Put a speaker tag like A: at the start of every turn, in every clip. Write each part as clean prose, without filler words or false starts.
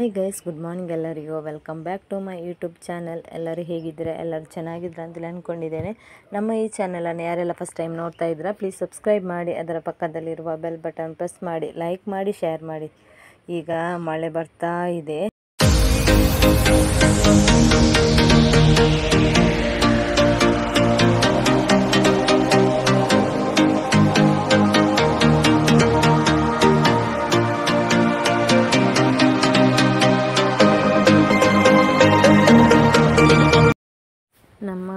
A: High guys, good morning ಎಲ್ಲರಿಗೂ. Welcome back to my YouTube channel. ಎಲ್ಲರೂ ಹೇಗಿದ್ದೀರಾ? ಎಲ್ಲರೂ ಚೆನ್ನಾಗಿದ್ದೀರಾ ಅಂತೇಳಿ ಅಂದ್ಕೊಂಡಿದ್ದೇನೆ. ನಮ್ಮ ಈ ಚಾನಲನ್ನು ಯಾರೆಲ್ಲ ಫಸ್ಟ್ ಟೈಮ್ ನೋಡ್ತಾ ಇದ್ದೀರಾ, ಪ್ಲೀಸ್ ಸಬ್ಸ್ಕ್ರೈಬ್ ಮಾಡಿ, ಅದರ ಪಕ್ಕದಲ್ಲಿರುವ ಬೆಲ್ ಬಟನ್ ಪ್ರೆಸ್ ಮಾಡಿ, ಲೈಕ್ ಮಾಡಿ, ಶೇರ್ ಮಾಡಿ. ಈಗ ಮಳೆ ಬರ್ತಾ ಇದೆ. ನಮ್ಮ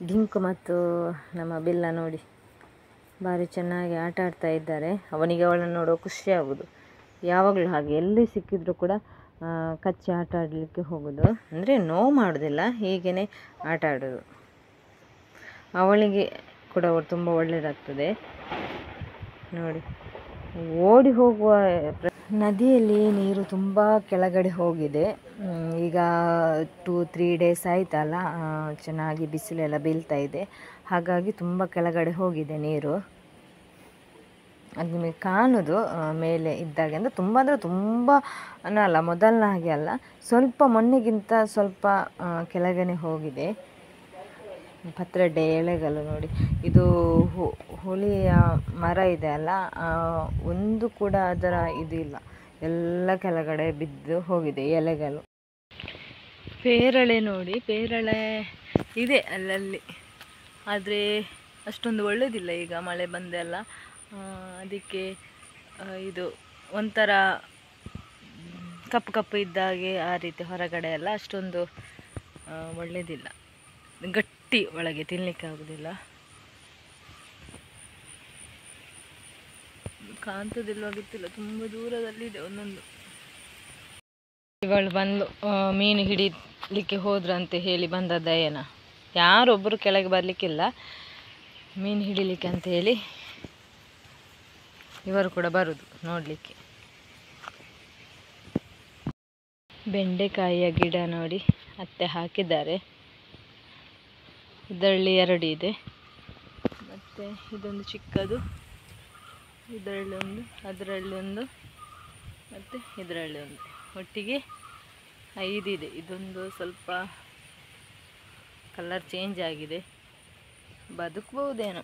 A: ಡಿಂಕು ಮತ್ತು ನಮ್ಮ ಬಿಲ್ಲ ನೋಡಿ ಭಾರಿ ಚೆನ್ನಾಗಿ ಆಟ ಆಡ್ತಾ ಇದ್ದಾರೆ. ಅವನಿಗೆ ಅವಳನ್ನು ನೋಡೋ ಖುಷಿ ಆಗೋದು. ಯಾವಾಗಲೂ ಹಾಗೆ, ಎಲ್ಲಿ ಸಿಕ್ಕಿದ್ರು ಕೂಡ ಕಚ್ಚಿ ಆಟ ಆಡಲಿಕ್ಕೆ ಹೋಗೋದು. ಅಂದರೆ ನೋವು ಮಾಡೋದಿಲ್ಲ, ಹೀಗೇ ಆಟ ಆಡೋದು. ಅವಳಿಗೆ ಕೂಡ ತುಂಬ ಒಳ್ಳೆಯದಾಗ್ತದೆ ನೋಡಿ. ಓಡಿ ಹೋಗುವ ನದಿಯಲ್ಲಿ ನೀರು ತುಂಬ ಕೆಳಗಡೆ ಹೋಗಿದೆ. ಈಗ 2-3 ಡೇಸ್ ಆಯ್ತಲ್ಲ, ಚೆನ್ನಾಗಿ ಬಿಸಿಲೆಲ್ಲ ಬೀಳ್ತಾ ಇದೆ. ಹಾಗಾಗಿ ತುಂಬ ಕೆಳಗಡೆ ಹೋಗಿದೆ ನೀರು. ಅದು ನಿಮಗೆ ಕಾಣೋದು ಮೇಲೆ ಇದ್ದಾಗ. ಅಂದರೆ ತುಂಬ ಅಲ್ಲ, ಮೊದಲನ ಹಾಗೆ ಅಲ್ಲ, ಸ್ವಲ್ಪ ಮೊನ್ನೆಗಿಂತ ಸ್ವಲ್ಪ ಕೆಳಗಡೆ ಹೋಗಿದೆ. ಪತ್ರೊಡೆ ಎಲೆಗಳು ನೋಡಿ, ಇದು ಹುಳಿಯ ಮರ ಇದೆ ಅಲ್ಲ, ಒಂದು ಕೂಡ ಅದರ ಇದಿಲ್ಲ, ಎಲ್ಲ ಕೆಳಗಡೆ ಬಿದ್ದು ಹೋಗಿದೆ ಎಲೆಗಳು. ಪೇರಳೆ ನೋಡಿ, ಪೇರಳೆ ಇದೆ ಅಲ್ಲಲ್ಲಿ, ಆದರೆ ಅಷ್ಟೊಂದು ಒಳ್ಳೆಯದಿಲ್ಲ. ಈಗ ಮಳೆ ಬಂದೆಲ್ಲ, ಅದಕ್ಕೆ ಇದು ಒಂಥರ ಕಪ್ಪು ಕಪ್ಪು ಇದ್ದಾಗೆ ಆ ರೀತಿ ಹೊರಗಡೆ ಎಲ್ಲ ಅಷ್ಟೊಂದು ಒಳ್ಳೆಯದಿಲ್ಲ. ಗಟ್ಟಿ, ಒಳಗೆ ತಿನ್ನಲಿಕ್ಕೆ ಆಗೋದಿಲ್ಲ. ಕಾಣ್ತದಿಲ್ವ ಗೊತ್ತಿಲ್ಲ, ತುಂಬ ದೂರದಲ್ಲಿದೆ ಒಂದೊಂದು. ಇವಳು ಬಂದು ಮೀನು ಹಿಡಿಲಿಕ್ಕೆ ಹೋದ್ರಂತೆ ಹೇಳಿ ಬಂದದ್ದ ಏನ. ಯಾರೊಬ್ಬರು ಕೆಳಗೆ ಬರಲಿಕ್ಕಿಲ್ಲ, ಮೀನು ಹಿಡಿಲಿಕ್ಕೆ ಅಂತ ಹೇಳಿ ಇವರು ಕೂಡ ಬರುದು ನೋಡಲಿಕ್ಕೆ. ಬೆಂಡೆಕಾಯಿಯ ಗಿಡ ನೋಡಿ, ಅತ್ತೆ ಹಾಕಿದ್ದಾರೆ. ಇದರಲ್ಲಿ 2 ಇದೆ, ಮತ್ತು ಇದೊಂದು ಚಿಕ್ಕದು, ಇದರಲ್ಲಿ ಒಂದು, ಅದರಲ್ಲಿ ಒಂದು, ಮತ್ತು ಇದರಲ್ಲಿ ಒಂದು, ಒಟ್ಟಿಗೆ 5 ಇದೆ. ಇದೊಂದು ಸ್ವಲ್ಪ ಕಲರ್ ಚೇಂಜ್ ಆಗಿದೆ, ಬದುಕಬಹುದೇನೋ.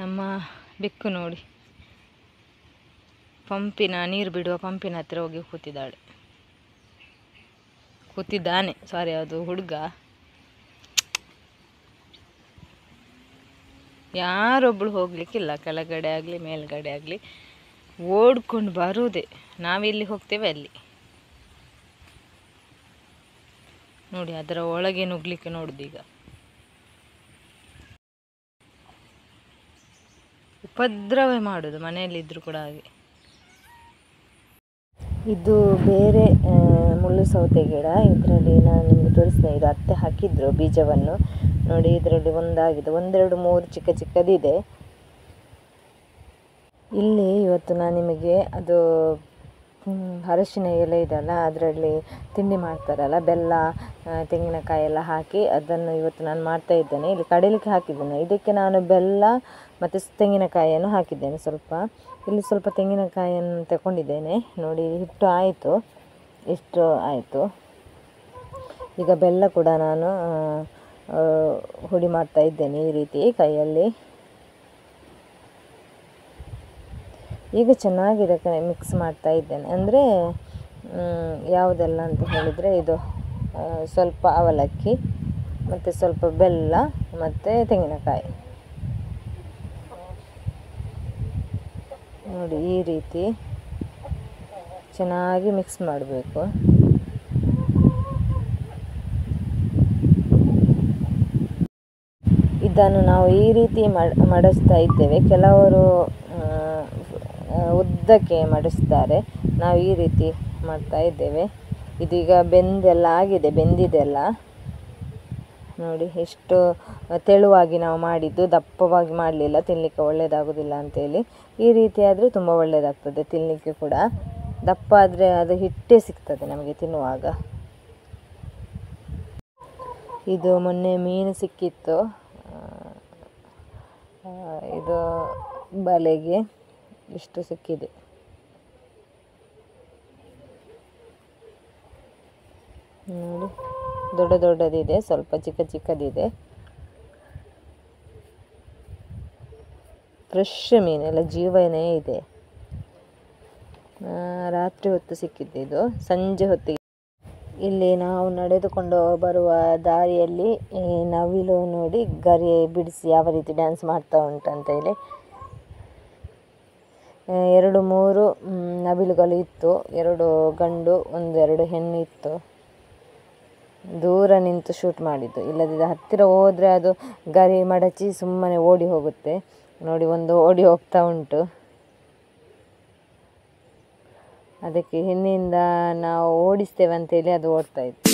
A: ನಮ್ಮ ಬೆಕ್ಕು ನೋಡಿ, ನೀರು ಬಿಡುವ ಪಂಪಿನ ಹತ್ತಿರ ಹೋಗಿ ಕೂತಿದ್ದಾನೆ. ಸಾರಿ, ಅದು ಹುಡುಗ. ಯಾರೊಬ್ಬಳು ಹೋಗ್ಲಿಕ್ಕಿಲ್ಲ, ಕೆಳಗಡೆ ಆಗಲಿ ಮೇಲ್ಗಡೆ ಆಗಲಿ, ಓಡ್ಕೊಂಡು ಬರುವುದೇ. ನಾವೆಲ್ಲಿ ಹೋಗ್ತೇವೆ ಅಲ್ಲಿ ನೋಡಿ, ಅದರ ಒಳಗೆ ನುಗ್ಲಿಕ್ಕೆ ನೋಡುದು. ಈಗ ಉಪದ್ರವ ಮಾಡೋದು ಮನೆಯಲ್ಲಿದ್ದರೂ ಕೂಡ ಹಾಗೆ. ಇದು ಬೇರೆ ಮುಳ್ಳು ಸೌತೆ ಗಿಡ. ಇದರಲ್ಲಿ ನಾನು ನಿಮಗೆ ತೋರಿಸಿದೆ, ಇದು ಅತ್ತೆ ಹಾಕಿದ್ರು ಬೀಜವನ್ನು ನೋಡಿ. ಇದರಲ್ಲಿ ಒಂದಾಗಿದೆ, 1, 2, 3 ಚಿಕ್ಕದಿದೆ. ಇಲ್ಲಿ ಇವತ್ತು ನಾನು ನಿಮಗೆ ಅದು ಅರಶಿನ ಎಲೆ ಇದೆಯಲ್ಲ, ಅದರಲ್ಲಿ ತಿಂಡಿ ಮಾಡ್ತಾರಲ್ಲ, ಬೆಲ್ಲ ತೆಂಗಿನಕಾಯಿ ಎಲ್ಲ ಹಾಕಿ, ಅದನ್ನು ಇವತ್ತು ನಾನು ಮಾಡ್ತಾ ಇದ್ದೇನೆ. ಇಲ್ಲಿ ಕಡಲಿಕ್ಕೆ ಹಾಕಿದ್ದೇನೆ. ಇದಕ್ಕೆ ನಾನು ಬೆಲ್ಲ ಮತ್ತು ತೆಂಗಿನಕಾಯಿಯನ್ನು ಹಾಕಿದ್ದೇನೆ ಸ್ವಲ್ಪ. ಇಲ್ಲಿ ಸ್ವಲ್ಪ ತೆಂಗಿನಕಾಯಿಯನ್ನು ತಗೊಂಡಿದ್ದೇನೆ ನೋಡಿ. ಹಿಟ್ಟು ಆಯಿತು, ಇಷ್ಟು ಆಯಿತು. ಈಗ ಬೆಲ್ಲ ಕೂಡ ನಾನು ಹುಡಿ ಮಾಡ್ತಾ ಇದ್ದೇನೆ ಈ ರೀತಿ ಕೈಯಲ್ಲಿ. ಈಗ ಚೆನ್ನಾಗಿ ಇದಕ್ಕೆ ಮಿಕ್ಸ್ ಮಾಡ್ತಾ ಇದ್ದೇನೆ. ಅಂದರೆ ಯಾವುದೆಲ್ಲ ಅಂತ ಹೇಳಿದರೆ, ಇದು ಸ್ವಲ್ಪ ಅವಲಕ್ಕಿ ಮತ್ತು ಸ್ವಲ್ಪ ಬೆಲ್ಲ ಮತ್ತು ತೆಂಗಿನಕಾಯಿ ನೋಡಿ. ಈ ರೀತಿ ಚೆನ್ನಾಗಿ ಮಿಕ್ಸ್ ಮಾಡಬೇಕು. ಇದನ್ನು ನಾವು ಈ ರೀತಿ ಮಡಿಸ್ತಾ ಇದ್ದೇವೆ. ಕೆಲವರು ಉದ್ದಕ್ಕೆ ಮಡಿಸ್ತಾರೆ, ನಾವು ಈ ರೀತಿ ಮಾಡ್ತಾ ಇದ್ದೇವೆ. ಇದೀಗ ಬೆಂದಿದೆಲ್ಲ ನೋಡಿ. ಎಷ್ಟು ತೆಳುವಾಗಿ ನಾವು ಮಾಡಿದ್ದು, ದಪ್ಪವಾಗಿ ಮಾಡಲಿಲ್ಲ, ತಿನ್ನಲಿಕ್ಕೆ ಒಳ್ಳೆಯದಾಗೋದಿಲ್ಲ ಅಂತೇಳಿ. ಈ ರೀತಿ ಆದರೆ ತುಂಬ ಒಳ್ಳೆಯದಾಗ್ತದೆ ತಿನ್ನಲಿಕ್ಕೆ ಕೂಡ. ದಪ್ಪ ಆದರೆ ಅದು ಹಿಟ್ಟೇ ಸಿಗ್ತದೆ ನಮಗೆ ತಿನ್ನುವಾಗ. ಇದು ಮೊನ್ನೆ ಮೀನು ಸಿಕ್ಕಿತ್ತು, ಇದು ಬಲೆಗೆ ಇಷ್ಟು ಸಿಕ್ಕಿದೆ. ನೋಡಿ, ದೊಡ್ಡ ದೊಡ್ಡದಿದೆ, ಸ್ವಲ್ಪ ಚಿಕ್ಕ ಚಿಕ್ಕದಿದೆ. ಫ್ರೆಶ್ ಮೀನೆಲ್ಲ ಜೀವನೇ ಇದೆ. ರಾತ್ರಿ ಹೊತ್ತು ಸಿಕ್ಕಿದ್ದು, ಸಂಜೆ ಹೊತ್ತಿಗೆ. ಇಲ್ಲಿ ನಾವು ನಡೆದುಕೊಂಡು ಬರುವ ದಾರಿಯಲ್ಲಿ ನವಿಲು ನೋಡಿ ಗರಿ ಬಿಡಿಸಿ ಯಾವ ರೀತಿ ಡ್ಯಾನ್ಸ್ ಮಾಡ್ತಾ ಉಂಟಂತ ಹೇಳಿ. 2-3 ನವಿಲುಗಳು ಇತ್ತು, 2 ಗಂಡು 1-2 ಹೆಣ್ಣು ಇತ್ತು. ದೂರ ನಿಂತು ಶೂಟ್ ಮಾಡಿದ್ದು, ಇಲ್ಲದಿದ್ದರೆ ಹತ್ತಿರ ಹೋದರೆ ಅದು ಗರಿ ಮಡಚಿ ಸುಮ್ಮನೆ ಓಡಿ ಹೋಗುತ್ತೆ. ನೋಡಿ, ಒಂದು ಓಡಿ ಹೋಗ್ತಾ ಉಂಟು. ಅದಕ್ಕೆ ಹಿಂದಿಂದ ನಾವು ಓಡಿಸ್ತೇವೆ ಅಂತೇಳಿ ಅದು ಓಡ್ತಾ ಇತ್ತು.